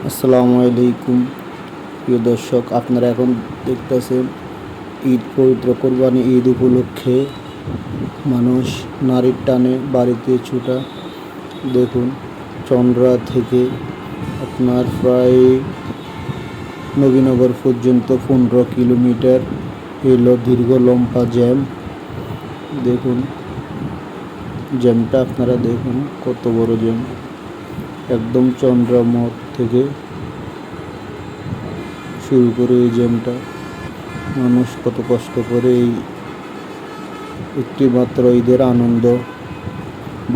আসসালামু আলাইকুম প্রিয় দর্শক, আপনারা এখন দেখতেছেন ঈদ, পবিত্র কোরবানি ঈদ উপলক্ষে মানুষ নারীর টানে বাড়িতে ছুটা। দেখুন, চন্দ্রা থেকে আপনার প্রায় নবীনগর পর্যন্ত 15 কিলোমিটার এলো দীর্ঘ লম্বা জ্যাম। দেখুন জ্যামটা, আপনারা দেখুন কত বড় জ্যাম। একদম চন্দ্রা মোড় থেকে শুরু করে এই জ্যামটা। মানুষ কত কষ্ট করে এই একটি মাত্র ঈদের আনন্দ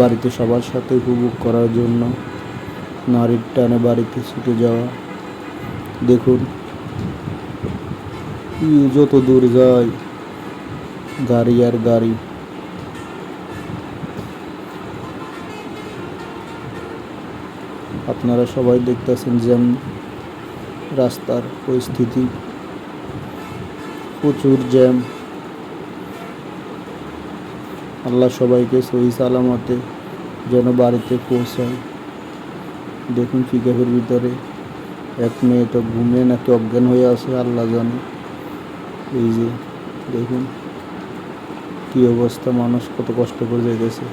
বাড়িতে সবার সাথে উপভোগ করার জন্য নারীর টানে বাড়িতে ছুটে যাওয়া। দেখুন যত দূর যায় গাড়ি আর গাড়ি। আপনারা সবাই দেখতেছেন জ্যাম, রাস্তার পরিস্থিতি প্রচুর জ্যাম। আল্লাহ সবাইকে সহি সালামতে যেন বাড়িতে পৌঁছায়। দেখুন পিকআপের ভিতরে এক মেয়ে তো ঘুমে নাকি অজ্ঞান হয়ে আছে, আল্লাহ জানে। এই যে দেখুন কি অবস্থা, মানুষ কত কষ্ট করে যেতেছে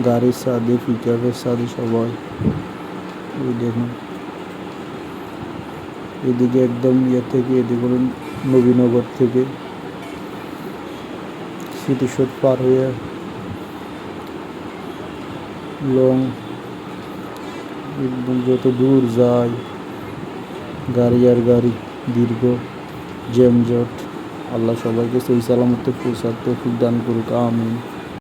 গাড়ির সাথে, পিকআপের সাথে সবাই। এই দেখুন এদিকে একদম থেকে এদিকে নবীনগর থেকে স্মৃতিসৌধ পার হয়ে লং একদম যত দূর যায় গাড়ি আর গাড়ি, দীর্ঘ জ্যামজট। আল্লাহ সবাইকে সহি সালামতে পৌঁছার তৌফিক দান করুক, আমিন।